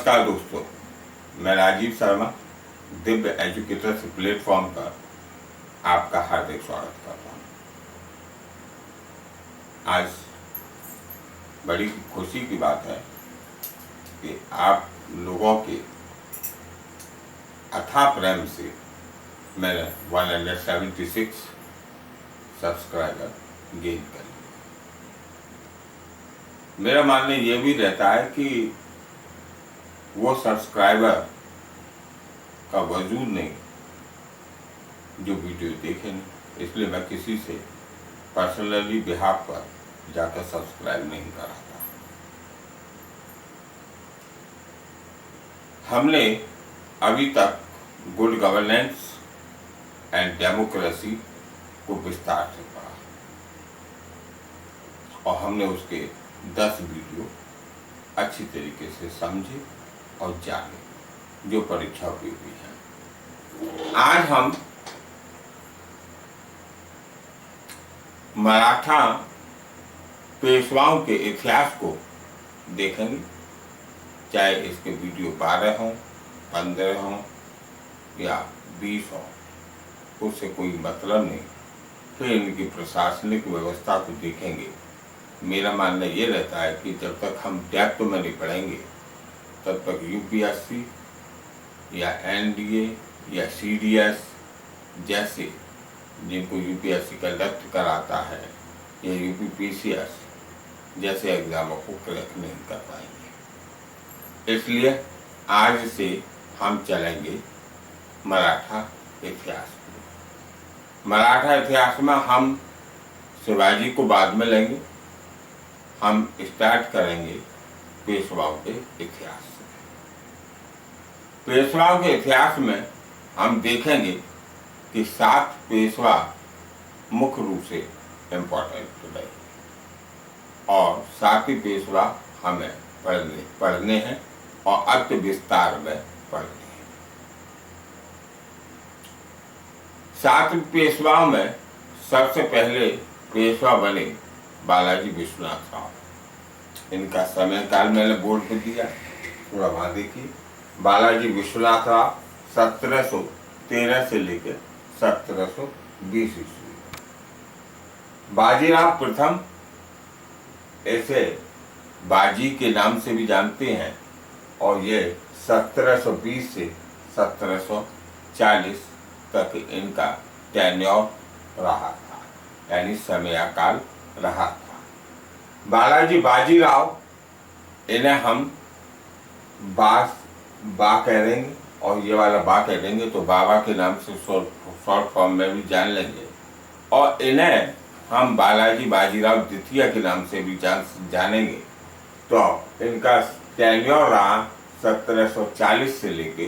नमस्कार दोस्तों, मैं राजीव शर्मा दिव्य एजुकेटर्स प्लेटफॉर्म पर आपका हार्दिक स्वागत करता हूँ। आज बड़ी खुशी की बात है कि आप लोगों के अथाह प्रेम से मैंने 176 सब्सक्राइबर गेन कर लिए। मेरा मानना ये भी रहता है कि वो सब्सक्राइबर का वजूद नहीं जो वीडियो देखे नहीं, इसलिए मैं किसी से पर्सनली बिहाफ पर जाकर सब्सक्राइब नहीं कराता। हमने अभी तक गुड गवर्नेंस एंड डेमोक्रेसी को विस्तार से पढ़ा और हमने उसके 10 वीडियो अच्छी तरीके से समझे और जाने जो परीक्षा उपयोगी है। आज हम मराठा पेशवाओं के इतिहास को देखेंगे, चाहे इसके वीडियो 12 हों, 15 हों या 20 हों, उससे कोई मतलब नहीं। फिर इनकी प्रशासनिक व्यवस्था को देखेंगे। मेरा मानना ये रहता है कि जब तक हम डेप्थ में नहीं पढ़ेंगे तब तक यूपीएससी या एनडीए या सीडीएस जैसे जिनको यूपीएससी कंडक्ट कराता है या यूपीपीसीएस जैसे एग्जामों को क्रैक नहीं कर पाएंगे। इसलिए आज से हम चलेंगे मराठा इतिहास में। मराठा इतिहास में हम शिवाजी को बाद में लेंगे। हम स्टार्ट करेंगे पेशवाओं के इतिहास से। पेशवाओं के इतिहास में हम देखेंगे कि 7 पेशवा मुख्य रूप से इम्पोर्टेंट रहे और 7 ही पेशवा हमें पढ़ने हैं और अति विस्तार में पढ़ने हैं। 7 पेशवाओं में सबसे पहले पेशवा बने बालाजी विश्वनाथ राव। इनका समय काल मैंने बोर्ड पर दिया, थोड़ा वहां देखिए। बालाजी विश्वनाथ राव 1713 से लेकर 1720 ईस्वी। बाजीराव प्रथम, ऐसे बाजी के नाम से भी जानते हैं, और ये 1720 से 1740 तक इनका टेन्योर रहा था, यानी समयकाल रहा था। बालाजी बाजीराव, इन्हें हम बा कह देंगे और ये वाला बा कह देंगे तो बाबा के नाम से शॉर्ट फॉर्म में भी जान लेंगे, और इन्हें हम बालाजी बाजीराव द्वितीय के नाम से भी जानेंगे। तो इनका टेन्योर रहा 1740 से लेके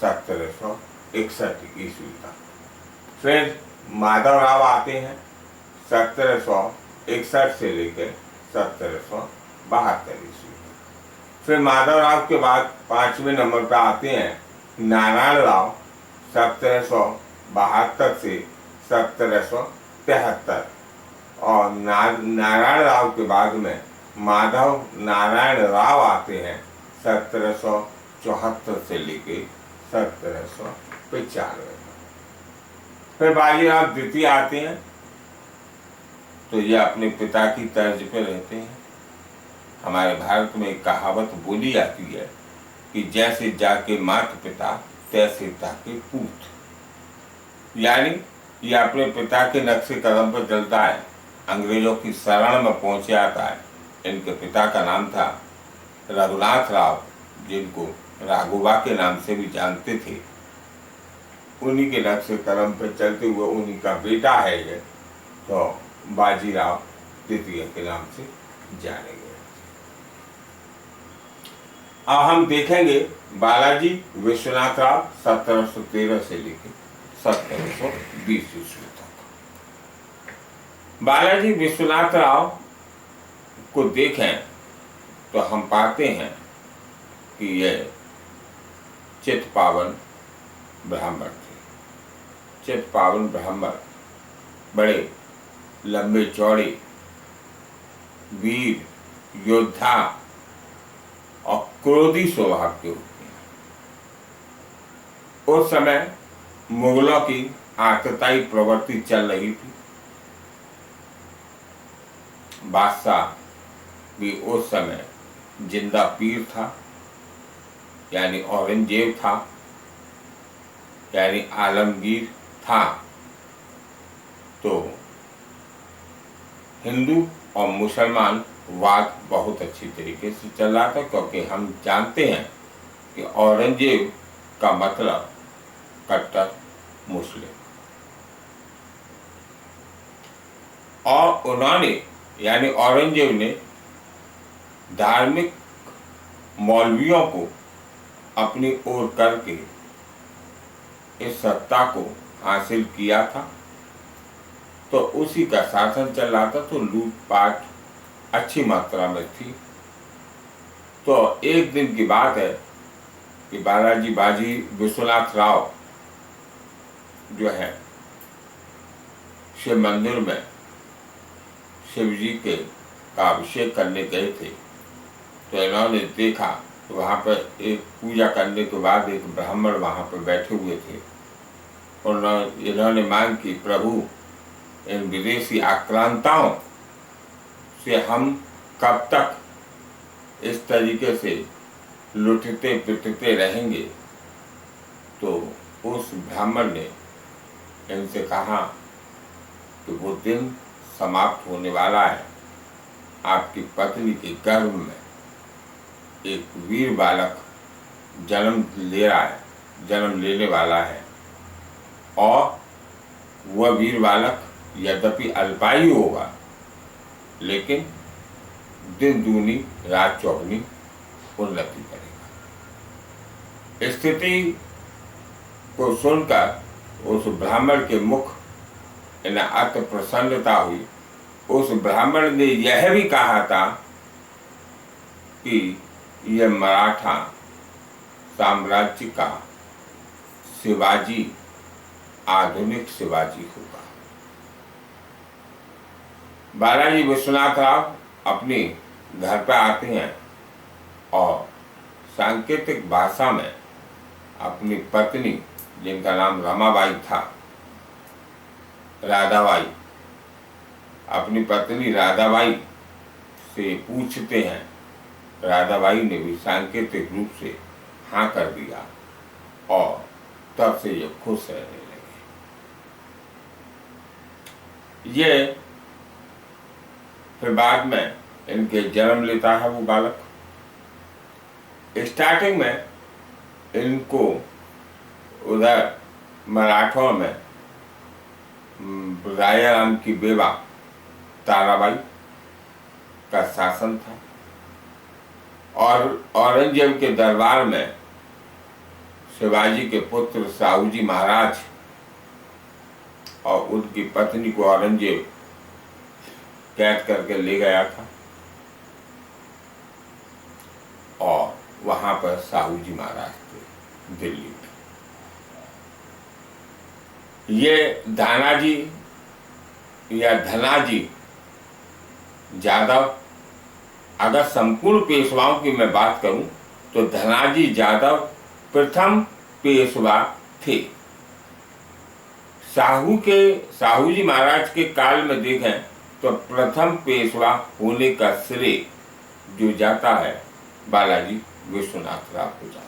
1761 ईस्वी तक। फिर माधवराव आते हैं 1761 से लेकर 1772 ईस्वी। फिर माधवराव के बाद 5वें नंबर पर आते हैं नारायण राव 1772 से 1773, और नारायण राव के बाद में माधव नारायण राव आते हैं 1774 से लेके 1795। फिर बाजीराव द्वितीय आते हैं, तो ये अपने पिता की तर्ज पे रहते हैं। हमारे भारत में एक कहावत बोली जाती है कि जैसे जाके माता पिता तैसे ताके पूत, यानी ये अपने पिता के नक्शे कदम पर चलता है, अंग्रेजों की शरण में पहुंच जाता है। इनके पिता का नाम था रघुनाथ राव, जिनको राघोबा के नाम से भी जानते थे। उन्हीं के नक्शे कदम पर चलते हुए उन्हीं का बेटा है ये, तो बाजीराव द्वितीय के नाम से जाने गए। अब हम देखेंगे बालाजी विश्वनाथ राव 1713 से लेकर 1720 ईस्वी तक। बालाजी विश्वनाथ राव को देखें तो हम पाते हैं कि यह चित्पावन ब्राह्मण थे। चित्पावन ब्राह्मण बड़े लंबे चौड़े वीर योद्धा और क्रोधी स्वभाव के होते हैं। उस समय मुगलों की आतताई प्रवृत्ति चल रही थी। बादशाह भी उस समय जिंदा पीर था, यानी औरंगजेब था, यानी आलमगीर था। तो हिंदू और मुसलमान वाद बहुत अच्छी तरीके से चल रहा था, क्योंकि हम जानते हैं कि औरंगजेब का मतलब कट्टर मुस्लिम, और उन्होंने यानी औरंगजेब ने धार्मिक मौलवियों को अपनी ओर करके इस सत्ता को हासिल किया था। तो उसी का शासन चल रहा था, तो लूटपाट अच्छी मात्रा में थी। तो एक दिन की बात है कि बालाजी बाजी विश्वनाथ राव जो है शिव मंदिर में शिव जी के का अभिषेक करने गए थे। तो इन्होंने देखा तो वहाँ पर एक पूजा करने के बाद एक ब्राह्मण वहाँ पर बैठे हुए थे, और इन्होंने मांग की, प्रभु इन विदेशी आक्रांताओं से हम कब तक इस तरीके से लुटते पिटते रहेंगे। तो उस ब्राह्मण ने इनसे कहा कि वो दिन समाप्त होने वाला है, आपकी पत्नी के गर्भ में एक वीर बालक जन्म लेने वाला है, और वह वीर बालक यद्यपि अल्पायु होगा, लेकिन दिन दूनी रात चौगुनी उन्नति करेगा। स्थिति को सुनकर उस ब्राह्मण के मुख में अति प्रसन्नता हुई। उस ब्राह्मण ने यह भी कहा था कि यह मराठा साम्राज्य का शिवाजी आधुनिक शिवाजी होगा। बालाजी विश्वनाथ राव अपने घर पर आते हैं और सांकेतिक भाषा में अपनी पत्नी, जिनका नाम रमाबाई था, राधाबाई, अपनी पत्नी राधाबाई से पूछते हैं। राधाबाई ने भी सांकेतिक रूप से हाँ कर दिया, और तब से ये खुश रहने लगे। ये फिर बाद में इनके जन्म लेता है वो बालक। स्टार्टिंग में इनको उधर मराठों में राजाराम की बेवा ताराबाई का शासन था, और औरंगजेब के दरबार में शिवाजी के पुत्र साहूजी महाराज और उनकी पत्नी को औरंगजेब कैद करके ले गया था, और वहां पर साहूजी महाराज थे दिल्ली में। ये धानाजी या धनाजी यादव, अगर संपूर्ण पेशवाओं की मैं बात करूं तो धनाजी यादव प्रथम पेशवा थे। साहूजी महाराज के काल में देखें तो प्रथम पेशवा होने का श्रेय जो जाता है बालाजी विश्वनाथ राव को जाता है।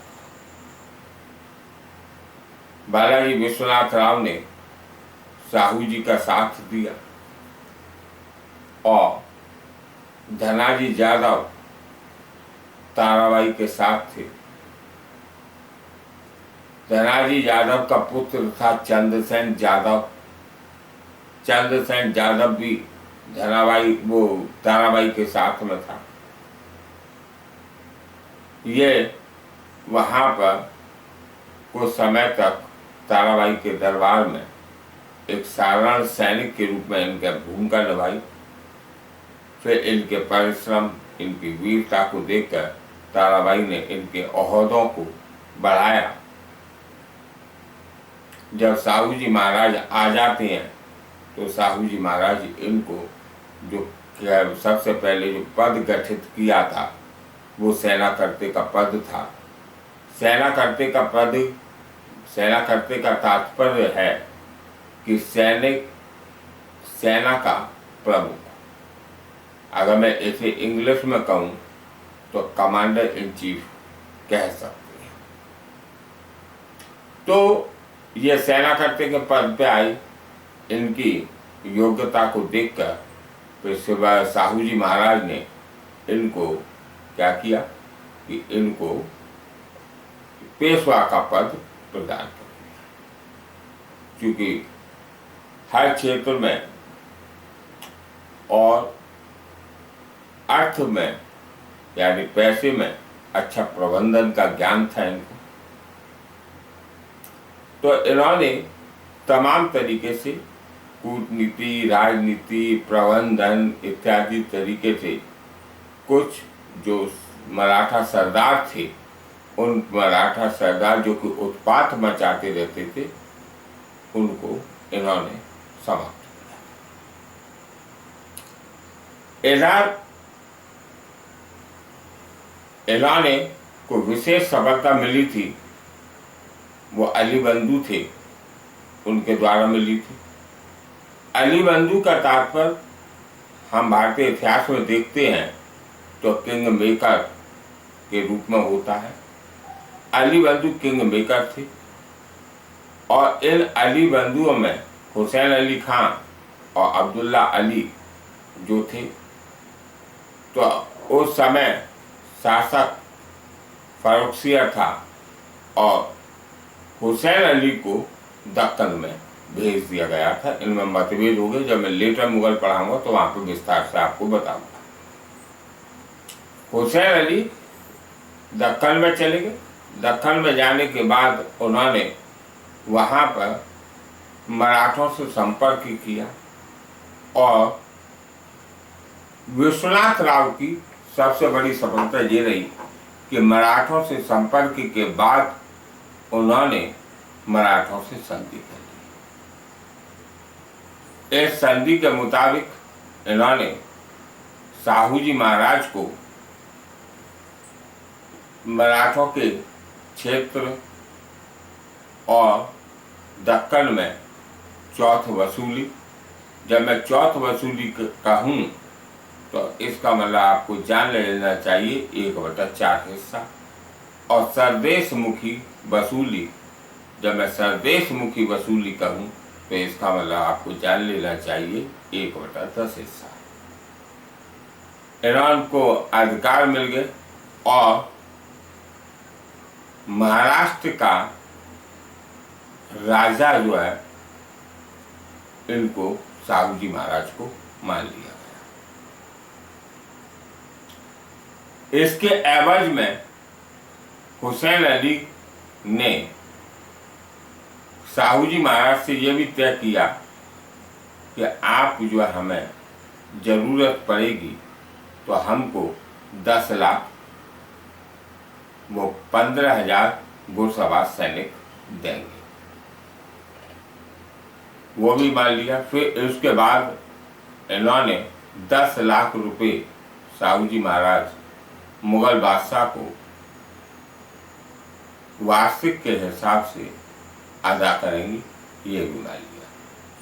बालाजी विश्वनाथ राव ने साहूजी का साथ दिया, और धनाजी यादव ताराबाई के साथ थे। धनाजी यादव का पुत्र था चंद्रसेन यादव। चंद्रसेन यादव भी ताराबाई के साथ में था। ये वहां पर कुछ समय तक ताराबाई के दरबार में एक साधारण सैनिक के रूप में इनका भूमिका निभाई। फिर इनके परिश्रम, इनकी वीरता को देखकर ताराबाई ने इनके ओहदों को बढ़ाया। जब साहूजी महाराज आ जाते हैं तो साहूजी महाराज इनको जो सबसे पहले जो पद गठित किया था वो सेनाकर्ते का पद था। सेनाकर्ते का पद, सेनाकर्ते का तात्पर्य है कि सैनिक, सेना का प्रमुख। अगर मैं इसे इंग्लिश में कहूँ तो कमांडर इन चीफ कह सकते हैं। तो ये सेनाकर्ते के पद पे आई। इनकी योग्यता को देखकर फिर साहू जी महाराज ने इनको क्या किया कि इनको पेशवा का पद प्रदान कर दिया। क्योंकि हर क्षेत्र में और अर्थ में यानी पैसे में अच्छा प्रबंधन का ज्ञान था इनको। तो इन्होंने तमाम तरीके से कूटनीति, राजनीति, प्रबंधन इत्यादि तरीके से कुछ जो मराठा सरदार थे, उन मराठा सरदार जो कि उत्पात मचाते रहते थे, उनको इन्होंने समाप्त किया। इधर इन्होंने को विशेष सफलता मिली थी, वो अली बंधु थे, उनके द्वारा मिली थी। अली बंधु का तात्पर्य हम भारतीय इतिहास में देखते हैं तो किंग मेकर के रूप में होता है। अली बंधु किंग मेकर थे और इन अली बंधुओं में हुसैन अली खान और अब्दुल्ला अली जो थे, तो उस समय शासक फर्रुखसियर था और हुसैन अली को दक्कन में भेज दिया गया था। इनमें मतभेद हो गए। जब मैं लेटर मुगल पढ़ाऊंगा तो वहां पर विस्तार से आपको बताऊंगा। हुसैन अली दक्कन में चले गए। दक्कन में जाने के बाद उन्होंने वहां पर मराठों से संपर्क किया और विश्वनाथ राव की सबसे बड़ी सफलता ये रही कि मराठों से संपर्क के बाद उन्होंने मराठों से संधि कर ली। इस संधि के मुताबिक इन्होंने साहू जी महाराज को मराठों के क्षेत्र और दक्कन में चौथ वसूली। जब मैं चौथ वसूली कहूँ तो इसका मतलब आपको जान लेना चाहिए 1/4 हिस्सा। और सरदेश मुखी वसूली, जब मैं सरदेश मुखी वसूली कहूँ तो इसका मतलब आपको जान लेना चाहिए 1/10 हिस्सा। ईरान को अधिकार मिल गए और महाराष्ट्र का राजा जो है, इनको साहू जी महाराज को मान लिया गया। इसके एवज में हुसैन अली ने साहू जी महाराज से यह भी तय किया कि आप जो है हमें जरूरत पड़ेगी तो हमको 10 लाख वो 15,000 घुड़सवार सैनिक देंगे। वो भी मान लिया। फिर उसके बाद इन्होंने 10 लाख रुपए साहू जी महाराज मुगल बादशाह को वार्षिक के हिसाब से अदा करेंगे, ये भी मान लिया।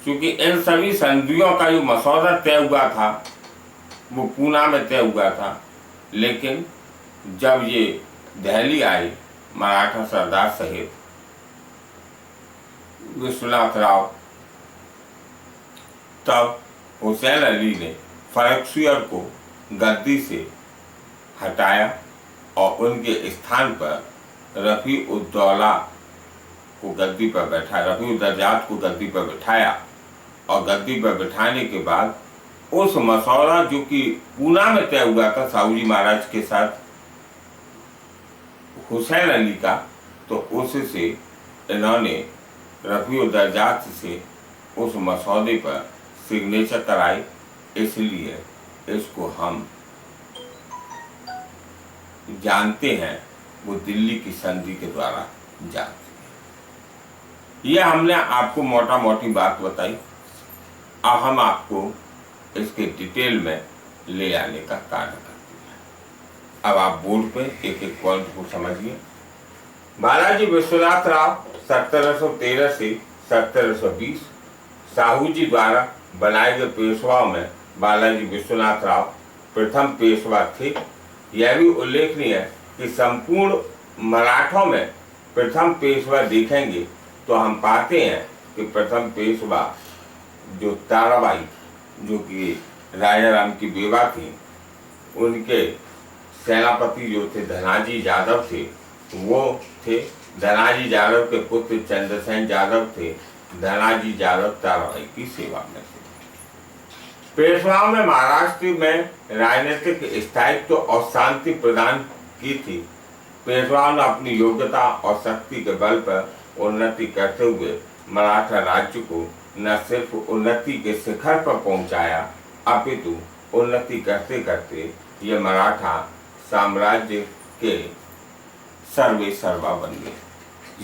क्योंकि इन सभी संधियों का जो मसौदा तय हुआ था वो पूना में तय हुआ था, लेकिन जब ये दिल्ली आए मराठा सरदार सहित विश्वनाथ राव, तब हुसैन अली ने फर्रुखसियर को गद्दी से हटाया और उनके स्थान पर रफ़ी-उद-दौला को गद्दी पर बैठाया, रफ़ी-उद-दर्जात को गद्दी पर बैठाया। और गद्दी पर बैठाने के बाद उस मसौदा जो कि पूना में तय हुआ था साहू जी महाराज के साथ हुसैन अली का, तो उससे इन्होंने रफ़ी-उद-दर्जात से उस मसौदे पर सिग्नेचर कराई। इसलिए इसको हम जानते हैं, वो दिल्ली की संधि के द्वारा जानते हैं। यह हमने आपको मोटा मोटी बात बताई। अब हम आपको इसके डिटेल में ले आने का कार्य करते हैं। अब आप बोर्ड पे एक एक पॉइंट को समझिए। बालाजी विश्वनाथ राव 1713 से 1720 साहू जी द्वारा बनाए गए पेशवाओं में बालाजी विश्वनाथ राव प्रथम पेशवा थे। यह भी उल्लेखनीय है कि संपूर्ण मराठों में प्रथम पेशवा देखेंगे तो हम पाते हैं कि प्रथम पेशवा जो ताराबाई, जो कि राजा राम की बेवा थी, उनके सेनापति जो थे धनाजी यादव थे, वो थे। धनाजी यादव के पुत्र चंद्रसेन यादव थे। धनाजी यादव ताराबाई की सेवा में थे। पेशवाओं में महाराष्ट्र में राजनीतिक स्थायित्व और शांति प्रदान की थी। पेशवाओं ने अपनी योग्यता और शक्ति के बल पर उन्नति करते हुए मराठा राज्य को न सिर्फ उन्नति के शिखर पर पहुंचाया, अपितु उन्नति करते करते ये मराठा साम्राज्य के सर्वे सर्वा बन गए।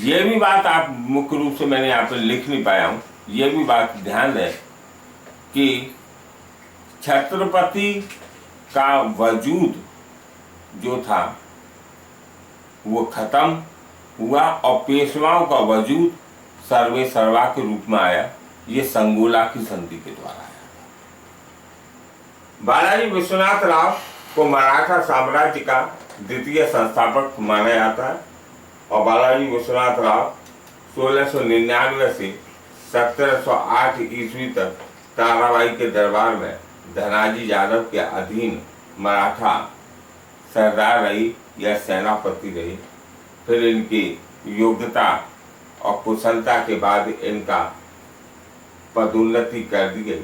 ये भी बात आप मुख्य रूप से मैंने यहाँ पर लिख नहीं पाया हूँ, ये भी बात ध्यान दें कि छत्रपति का वजूद जो था वो खत्म हुआ और पेशवाओं का वजूद सर्वे सर्वा के रूप में आया। ये संगोला की संधि के द्वारा आया। बालाजी विश्वनाथ राव को मराठा साम्राज्य का द्वितीय संस्थापक माना जाता है और बालाजी विश्वनाथ राव 1699 से 1708 ईस्वी तक ताराबाई के दरबार में धनाजी यादव के अधीन मराठा सरदार रही या सेनापति रही। फिर इनकी योग्यता और कुशलता के बाद इनका पदोन्नति कर दी गई।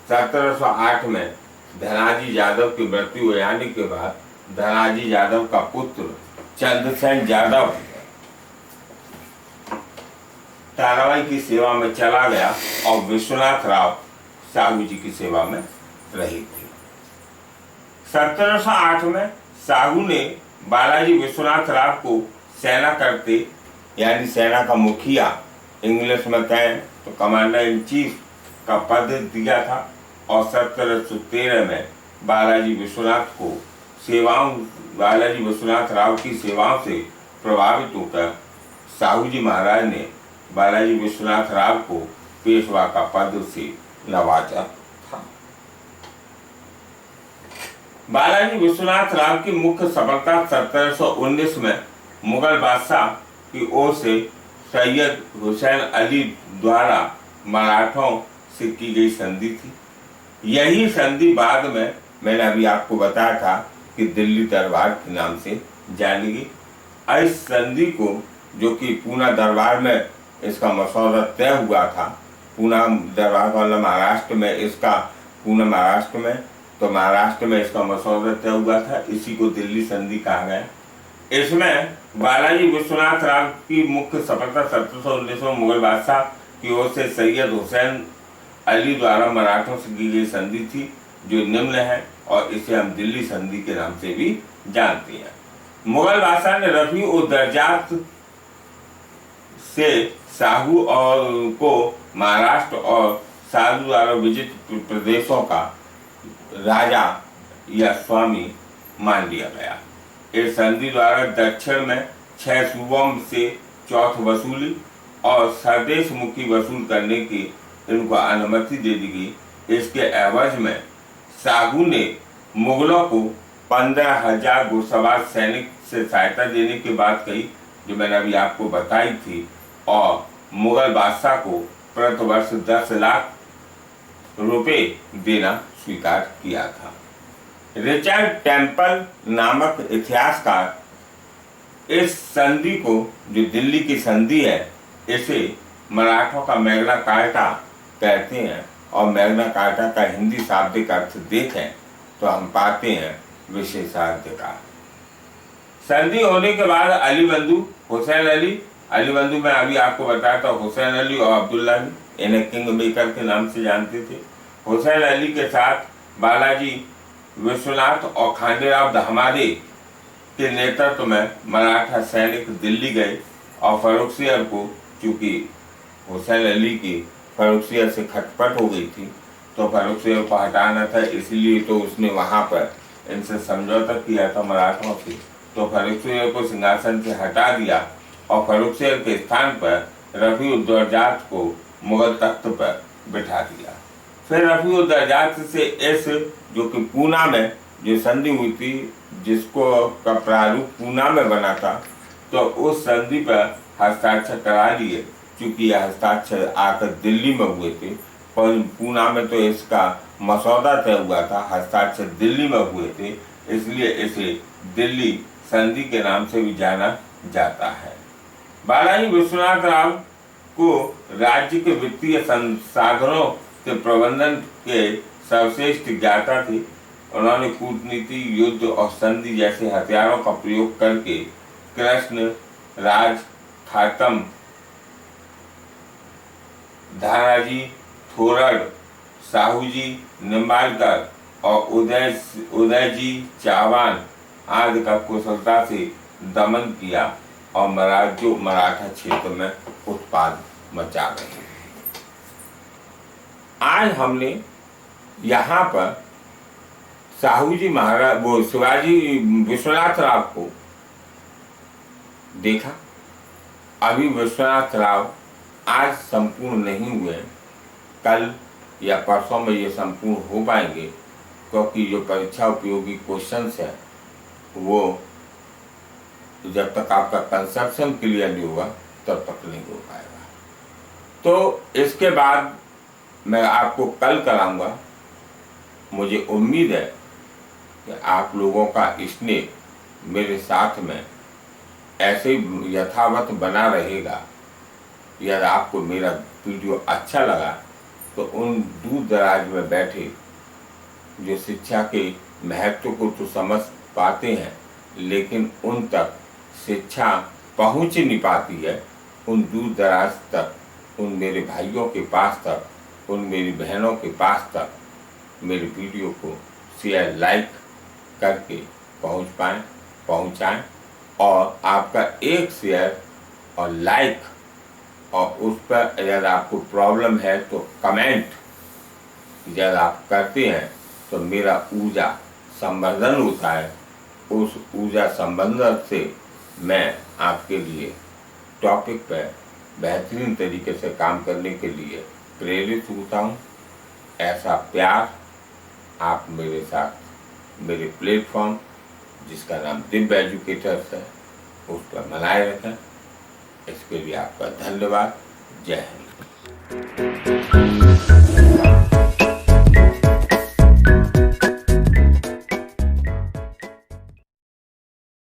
1708 में धनाजी यादव की मृत्यु हो जाने के बाद धनाजी यादव का पुत्र चंद्रसेन यादव ताराबाई की सेवा में चला गया और विश्वनाथ राव साहू जी की सेवा में रही थी। 1708 में साहू ने बालाजी विश्वनाथ राव को सेना करते यानी सेना का मुखिया, इंग्लिश में कहें तो कमांडर इन चीफ का पद दिया था और 1713 में बालाजी विश्वनाथ राव की सेवाओं से प्रभावित होकर साहू जी महाराज ने बालाजी विश्वनाथ राव को पेशवा का पद से नवाजा था। बालाजी विश्वनाथ राव की मुख्य सफलता 1719 में मुगल बादशाह की ओर से सैयद हुसैन अली द्वारा मराठों से की गई संधि थी। यही संधि बाद में मैंने अभी आपको बताया था कि दिल्ली दरबार के नाम से जानी गई। इस संधि को, जो कि पूना दरबार में इसका मसौदा तय हुआ था, पूना दरबार वाला महाराष्ट्र में, इसका पूना महाराष्ट्र में, तो महाराष्ट्र में इसका मसौदा तय हुआ था, इसी को दिल्ली संधि कहा गया। इसमें बालाजी विश्वनाथ राव की मुख्य सफलता 1719 में मुगल बादशाह की ओर से सैयद हुसैन अली द्वारा मराठों से की गई संधि थी, जो निम्न है और इसे हम दिल्ली संधि के नाम से भी जानते हैं। मुगल बादशाह ने रफी और दर्जात से साहू और को महाराष्ट्र और साधु द्वारा विजित प्रदेशों का राजा या स्वामी मान लिया गया। इस संधि द्वारा दक्षिण में 6 सूबों से चौथ वसूली और स्वदेश मुखी वसूल करने की इनको अनुमति दे दी गई। इसके एवज में साहू ने मुगलों को 15,000 घुड़सवार सैनिक से सहायता देने की बात कही, जो मैंने अभी आपको बताई थी, और मुगल बादशाह को प्रतिवर्ष 10 लाख रुपए देना स्वीकार किया था। रिचर्ड टेम्पल नामक इतिहासकार इस संधि को, जो दिल्ली की संधि है, इसे मराठों का मैग्ना कार्टा कहते हैं और मैग्ना कार्टा का हिंदी शाब्दिक अर्थ देखें तो हम पाते हैं विशेषाधिकार। संधि होने के बाद अली बंधु हुसैन अली बंधु में अभी आपको बताया था, हुसैन अली और अब्दुल्ला अली, इन्हें किंग मेकर के नाम से जानते थे। हुसैन अली के साथ बालाजी विश्वनाथ और खांडेराव दहमादे के नेतृत्व में मराठा सैनिक दिल्ली गए और फर्रुखसियर को, चूंकि हुसैन अली की फर्रुखसियर से खटपट हो गई थी तो फर्रुखसियर को हटाना था, इसलिए तो उसने वहां पर इनसे समझौता किया था मराठों से, तो फर्रुखसिंह को सिंहासन से हटा दिया और फर्रुखसिंह के स्थान पर रफी-उद-दौलत को मुगल तख्त पर बिठा दिया। फिर रफी-उद-दौलत से इस जो कि पूना में जो संधि हुई थी, जिसको का प्रारूप पूना में बना था, तो उस संधि पर हस्ताक्षर करा लिए। चूंकि यह हस्ताक्षर आकर दिल्ली में हुए थे, पर पूना में तो इसका मसौदा तय हुआ था, हस्ताक्षर दिल्ली में हुए थे, इसलिए इसे दिल्ली संधि के नाम से भी जाना जाता है। बालाजी विश्वनाथ राव को राज्य के वित्तीय संसाधनों के प्रबंधन के सर्वश्रेष्ठ ज्ञाता थे। उन्होंने कूटनीति, युद्ध और संधि जैसे हथियारों का प्रयोग करके कृष्ण राज, खातम, धाराजी, थोरड़, साहूजी, निम्बालकर और उदयजी चावान आदि का कुशलता से दमन किया और मराठा क्षेत्र में उत्पाद मचा रहे हैं। आज हमने यहाँ पर साहूजी महाराज वो शिवाजी विश्वनाथ राव को देखा। अभी विश्वनाथ राव आज संपूर्ण नहीं हुए, कल या परसों में ये संपूर्ण हो पाएंगे, क्योंकि जो परीक्षा उपयोगी क्वेश्चंस है वो जब तक आपका कंसेप्शन क्लियर नहीं हुआ तब तक नहीं हो पाएगा। तो इसके बाद मैं आपको कल कराऊंगा। मुझे उम्मीद है कि आप लोगों का स्नेह मेरे साथ में ऐसे यथावत बना रहेगा। यदि आपको मेरा वीडियो अच्छा लगा तो उन दूर दराज में बैठे जो शिक्षा के महत्व को तो समझ पाते हैं, लेकिन उन तक शिक्षा पहुंच नहीं पाती है, उन दूर दराज तक, उन मेरे भाइयों के पास तक, उन मेरी बहनों के पास तक मेरे वीडियो को शेयर, लाइक करके पहुंचाएं। और आपका एक शेयर और लाइक और उस पर यदि आपको प्रॉब्लम है तो कमेंट यदि आप करते हैं तो मेरा ऊर्जा संवर्धन होता है। उस ऊर्जा संवर्धन से मैं आपके लिए टॉपिक पर बेहतरीन तरीके से काम करने के लिए प्रेरित होता हूँ। ऐसा प्यार आप मेरे साथ मेरे प्लेटफॉर्म जिसका नाम दिव्य एजुकेटर्स है उस पर बनाए रखें। इसके लिए आपका धन्यवाद। जय हिंद।